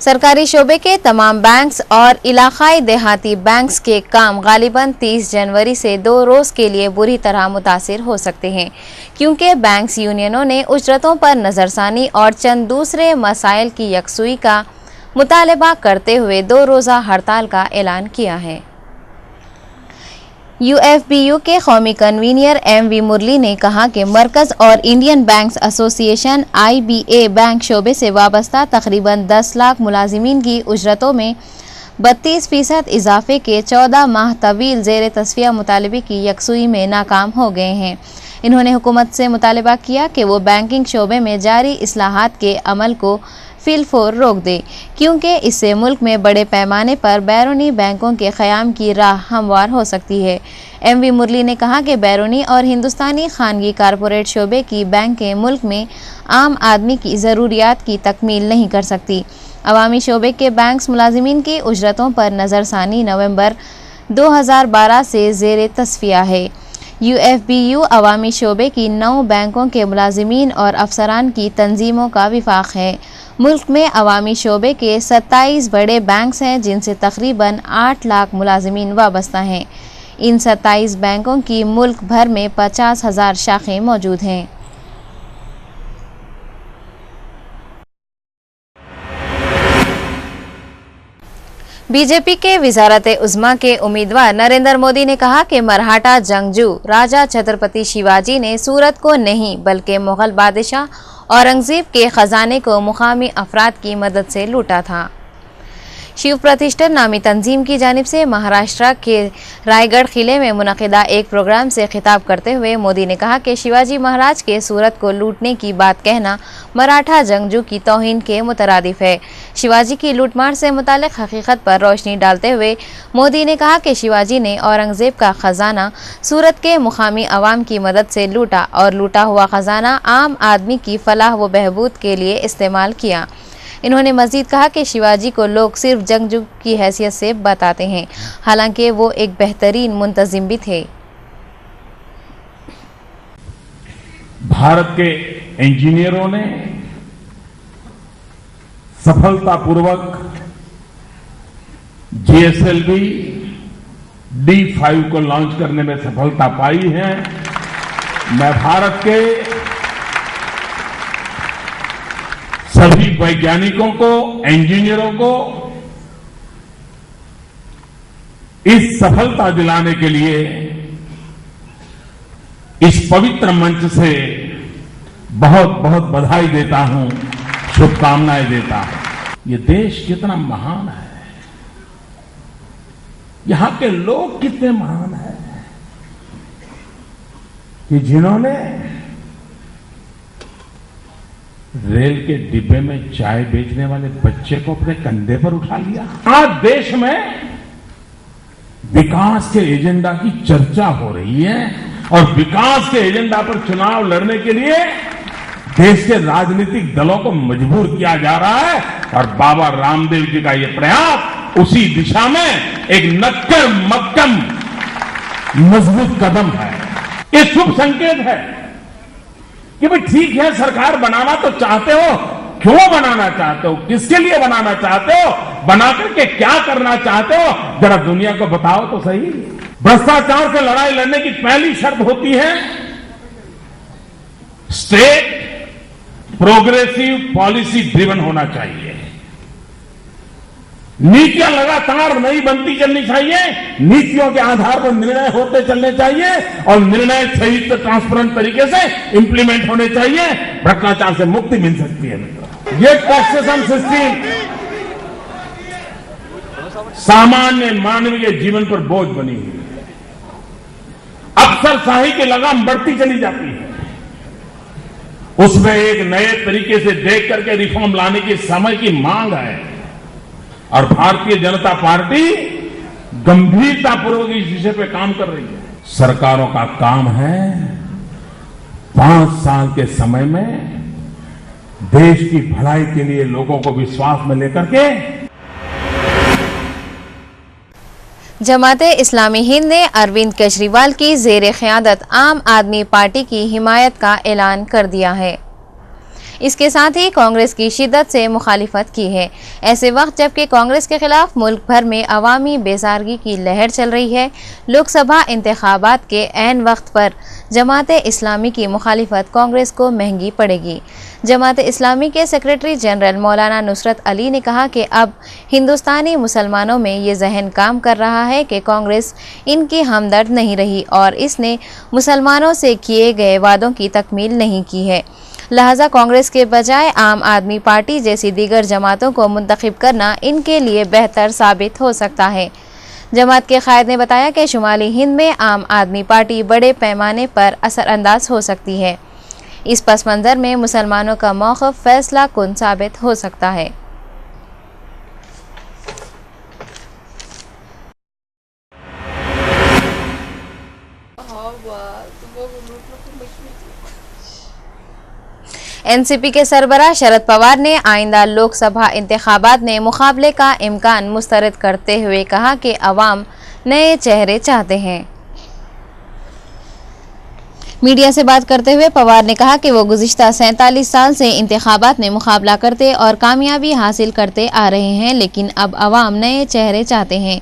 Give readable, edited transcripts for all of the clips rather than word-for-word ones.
सरकारी शोबे के तमाम बैंक्स और इलाकाई देहाती बैंक्स के काम गालिबन 30 जनवरी से 2 रोज़ के लिए बुरी तरह मुतासिर हो सकते हैं, क्योंकि बैंक्स यूनियनों ने उजरतों पर नज़रसानी और चंद दूसरे मसाइल की यकसुई का मुतालबा करते हुए 2 रोज़ा हड़ताल का ऐलान किया है। UFBU के कौमी कन्वीनर MV मुरली ने कहा कि मरकज़ और Indian banks association IBA bank शोबे से वाबस्ता तकरीबन 10 लाख मुलाजिमीन की उजरतों में 32% इजाफे के 14 माह तवील ज़ेर तस्फिया मुतालबे की यकसुई में नाकाम हो गए हैं। इन्होंने हुकूमत से मुतालबा किया कि वो बैंकिंग शोबे में जारी इस्लाहात के अमल को फिलफोर रोक दे, क्योंकि इससे मुल्क में बड़े पैमाने पर बैरूनी बैंकों के क़याम की राह हमवार हो सकती है। MV मुरली ने कहा कि बैरूनी और हिंदुस्तानी खानगी कारपोरेट शोबे की बैंकें मुल्क में आम आदमी की ज़रूरियात की तकमील नहीं कर सकती। अवामी शोबे के बैंक्स मुलाजिमीन की उजरतों पर नज़रसानी नवंबर 2012 से ज़ेर तस्फिया है। UFBU अवामी शोबे की 9 बैंकों के मुलाजिमीन और अफसरान की तंजीमों का विफाक है। मुल्क में अवामी शोबे के 27 बड़े बैंक्स हैं, जिनसे तकरीबन 8 लाख मुलाजिमीन वाबस्ता हैं। इन 27 बैंकों की मुल्क भर में 50,000 शाखें मौजूद हैं। बीजेपी के वज़ारत उज़्मा के उम्मीदवार नरेंद्र मोदी ने कहा कि मरहठा जंगजू राजा छत्रपति शिवाजी ने सूरत को नहीं बल्कि मुग़ल बादशाह औरंगज़ेब के ख़जाने को मुक़ामी अफराद की मदद से लूटा था। शिव प्रतिष्ठान नामी तंजीम की जानिब से महाराष्ट्र के रायगढ़ किले में मुनक़िदा एक प्रोग्राम से खिताब करते हुए मोदी ने कहा कि शिवाजी महाराज के सूरत को लूटने की बात कहना मराठा जंगजू की तौहीन के मुतरादिफ है। शिवाजी की लूटमार से मुतालिक हकीकत पर रोशनी डालते हुए मोदी ने कहा कि शिवाजी ने औरंगज़ेब का ख़जाना सूरत के मुक़ामी अवाम की मदद से लूटा और लूटा हुआ ख़जाना आम आदमी की फलाह व बहबूद के लिए इस्तेमाल किया। इन्होंने मज़ीद कहा कि शिवाजी को लोग सिर्फ जंगजू की हैसियत से बताते हैं, हालांकि वो एक बेहतरीन मुंतज़िम भी थे। भारत के इंजीनियरों ने सफलतापूर्वक GSLV D5 को लॉन्च करने में सफलता पाई है। मैं भारत के सभी वैज्ञानिकों को, इंजीनियरों को इस सफलता दिलाने के लिए इस पवित्र मंच से बहुत बहुत बधाई देता हूं, शुभकामनाएं देता हूं। ये देश कितना महान है, यहां के लोग कितने महान हैं कि जिन्होंने रेल के डिब्बे में चाय बेचने वाले बच्चे को अपने कंधे पर उठा लिया। आज देश में विकास के एजेंडा की चर्चा हो रही है और विकास के एजेंडा पर चुनाव लड़ने के लिए देश के राजनीतिक दलों को मजबूर किया जा रहा है और बाबा रामदेव जी का यह प्रयास उसी दिशा में एक नक्कर मक्कम मजबूत कदम है। ये शुभ संकेत है कि भाई ठीक है, सरकार बनाना तो चाहते हो, क्यों बनाना चाहते हो, किसके लिए बनाना चाहते हो, बना करके क्या करना चाहते हो, जरा दुनिया को बताओ तो सही। भ्रष्टाचार से लड़ाई लड़ने की पहली शर्त होती है स्टेट प्रोग्रेसिव पॉलिसी ड्रिवन होना चाहिए। नीतियां लगातार नई बनती चलनी चाहिए, नीतियों के आधार पर निर्णय होते चलने चाहिए और निर्णय सही से ट्रांसपेरेंट तरीके से इंप्लीमेंट होने चाहिए। भ्रष्टाचार से मुक्ति मिल सकती है मित्रों। ये टैक्सेशन सिस्टम सामान्य मानवीय जीवन पर बोझ बनी हुई है। अफसरशाही की लगाम बढ़ती चली जाती है, उसमें एक नए तरीके से देख करके रिफॉर्म लाने की समय की मांग है और भारतीय जनता पार्टी गंभीरतापूर्वक इस विषय पे काम कर रही है। सरकारों का काम है 5 साल के समय में देश की भलाई के लिए लोगों को विश्वास में लेकर के जमाते इस्लामी हिंद ने अरविंद केजरीवाल की ज़ेर क़यादत आम आदमी पार्टी की हिमायत का ऐलान कर दिया है। इसके साथ ही कांग्रेस की शिद्दत से मुखालिफत की है। ऐसे वक्त जबकि कांग्रेस के खिलाफ मुल्क भर में अवामी बेजारगी की लहर चल रही है, लोकसभा इंतखाबात के ऐन वक्त पर जमात इस्लामी की मुखालिफत कांग्रेस को महंगी पड़ेगी। जमात इस्लामी के सेक्रेटरी जनरल मौलाना नुसरत अली ने कहा कि अब हिंदुस्तानी मुसलमानों में ये जहन काम कर रहा है कि कांग्रेस इनकी हमदर्द नहीं रही और इसने मुसलमानों से किए गए वादों की तकमील नहीं की है। लिहाजा कांग्रेस के बजाय आम आदमी पार्टी जैसी दीगर जमातों को मुंतखब करना इनके लिए बेहतर साबित हो सकता है। जमात के कायद ने बताया कि शुमाली हिंद में आम आदमी पार्टी बड़े पैमाने पर असरअंदाज हो सकती है। इस पस मंज़र में मुसलमानों का मौक़िफ़ फैसला कुन साबित हो सकता है। एनसीपी के सरबराह शरद पवार ने आइंदा लोकसभा इंतखाबात में मुकाबले का इम्कान मुस्तरद करते हुए कहा कि अवाम नए चेहरे चाहते हैं। मीडिया से बात करते हुए पवार ने कहा कि वो गुज़िश्ता 47 साल से इंतखाबात में मुकाबला करते और कामयाबी हासिल करते आ रहे हैं, लेकिन अब अवाम नए चेहरे चाहते हैं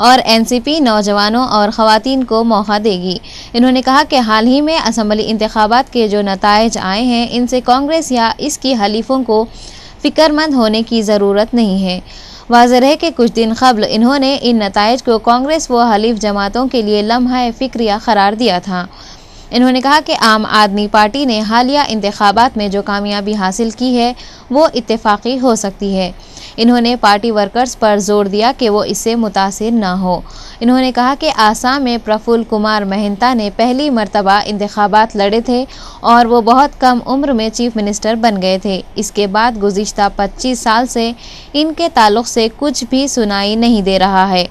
और एनसीपी नौजवानों और ख़वातीन को मौका देगी। इन्होंने कहा कि हाल ही में असम्बली इंतखाबात के जो नताइज आए हैं, इनसे कांग्रेस या इसकी हलीफों को फ़िक्रमंद होने की ज़रूरत नहीं है। वाज़ेह है कि कुछ दिन कबल इन्होंने इन नताइज को कांग्रेस व हलीफ जमातों के लिए लम्हा फ़िक्रिया करार दिया था। इन्होंने कहा कि आम आदमी पार्टी ने हालिया इंतखाबात में जो कामयाबी हासिल की है वो इत्तेफाकी हो सकती है। इन्होंने पार्टी वर्कर्स पर जोर दिया कि वो इससे मुतासिर न हो। इन्होंने कहा कि आसाम में प्रफुल्ल कुमार महंता ने पहली मरतबा इंतखाबात लड़े थे और वो बहुत कम उम्र में चीफ मिनिस्टर बन गए थे। इसके बाद गुज़िश्ता 25 साल से इनके ताल्लुक़ से कुछ भी सुनाई नहीं दे रहा है।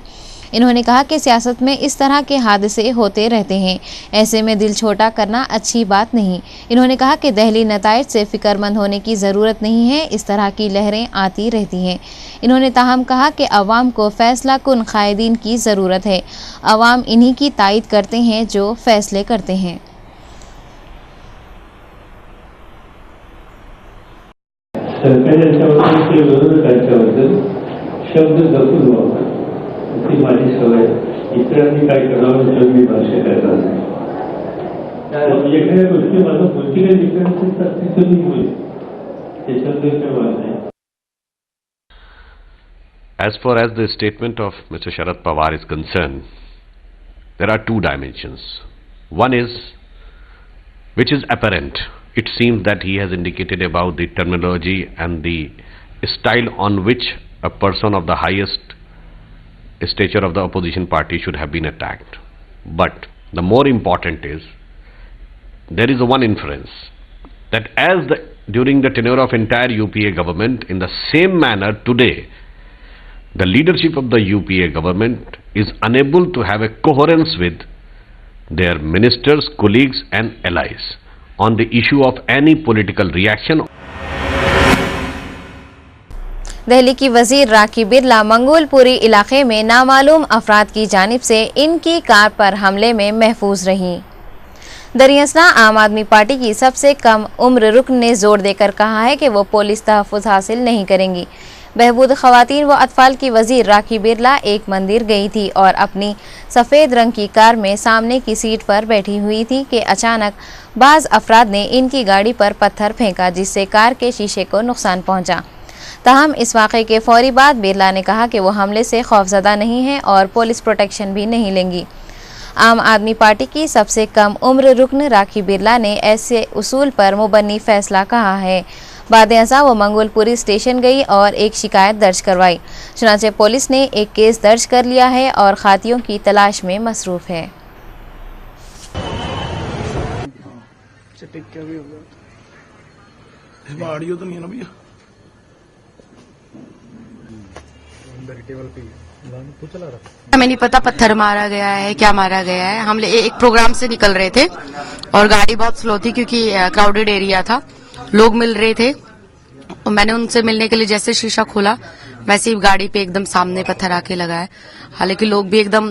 इन्होंने कहा कि सियासत में इस तरह के हादसे होते रहते हैं, ऐसे में दिल छोटा करना अच्छी बात नहीं। इन्होंने कहा कि दहली नताइज से फ़िक्रमंद होने की ज़रूरत नहीं है, इस तरह की लहरें आती रहती हैं। इन्होंने ताहम कहा कि अवाम को फ़ैसला कुन कायदीन की ज़रूरत है। अवाम इन्हीं की तायद करते हैं जो फ़ैसले करते हैं। माझी सवय इतरांनी काय करावं तर मी भाषा करणार नाही। एखाद्या गोष्टी माझं बुद्धिला डिफरन्सेस असते तर मी बोलेन, त्याच्याबद्दल काय वाद नाही। As far as the statement of Mr. Sharad Pawar is concerned, there are two dimensions. One is, which is apparent. It seems that he has indicated about the terminology and the style on which a person of the highest stature of the opposition party should have been attacked. But the more important is, there is one inference that as during the tenure of entire UPA government, in the same manner today, the leadership of the UPA government is unable to have a coherence with their ministers, colleagues and allies on the issue of any political reaction. Delhi की वजीर राखी बिरला मंगोलपुरी इलाके में नामालूम अफराद की जानिब से इनकी car पर हमले में महफूज रहीं। दरियासना आम आदमी पार्टी की सबसे कम उम्र रुकन ने जोर देकर कहा है कि वो पुलिस तहफ़्फ़ुज़ हासिल नहीं करेंगी। बहबूद ख़वातीन व अतफ़ाल की वजीर राखी बिरला एक मंदिर गई थी और अपनी सफ़ेद रंग की कार में सामने की सीट पर बैठी हुई थी कि अचानक बाज़ अफराद ने इनकी गाड़ी पर पत्थर फेंका, जिससे कार के शीशे को नुकसान पहुँचा। ताहम इस वाक़े के फौरी बाद बिरला ने कहा कि वो हमले से खौफज़दा नहीं हैं और पुलिस प्रोटेक्शन भी नहीं लेंगी। आम आदमी पार्टी की सबसे कम उम्र रुकन राखी बिरला ने ऐसे उसूल पर मुबन्नी फ़ैसला कहा है। बाद अज़ा वो मंगोलपुरी स्टेशन गई और एक शिकायत दर्ज करवाई। चुनांचे पुलिस ने एक केस दर्ज कर लिया है और खातियों की तलाश में मसरूफ़ है। हमें नहीं पता पत्थर मारा गया है, क्या मारा गया है। हम एक प्रोग्राम से निकल रहे थे और गाड़ी बहुत स्लो थी क्योंकि क्राउडेड एरिया था, लोग मिल रहे थे। तो मैंने उनसे मिलने के लिए जैसे शीशा खोला वैसे ही गाड़ी पे एकदम सामने पत्थर आके लगा है। हालांकि लोग भी एकदम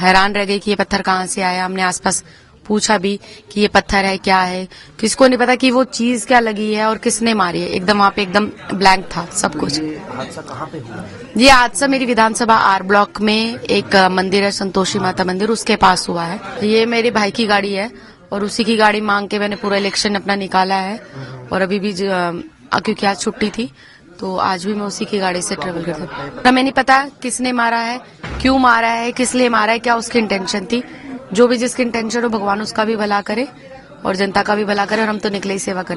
हैरान रह गए कि ये पत्थर कहाँ से आया। हमने आसपास पूछा भी कि ये पत्थर है क्या है, किसको नहीं पता कि वो चीज क्या लगी है और किसने मारी है। एकदम वहाँ पे एकदम ब्लैंक था सब कुछ। हादसा कहाँ पे हुआ? ये हादसा मेरी विधानसभा आर ब्लॉक में एक मंदिर है, संतोषी माता मंदिर, उसके पास हुआ है। ये मेरे भाई की गाड़ी है और उसी की गाड़ी मांग के मैंने पूरा इलेक्शन अपना निकाला है। और अभी भी क्योंकि आज छुट्टी थी तो आज भी मैं उसी की गाड़ी से ट्रेवल करती हूँ। हमें नहीं पता किसने मारा है, क्यों मारा है, किस लिए मारा है, क्या उसकी इंटेंशन थी। जो भी जिसकी इंटेंशन हो भगवान उसका भी भला करे और जनता का भी भला करे। और हम तो निकले ही सेवा करने।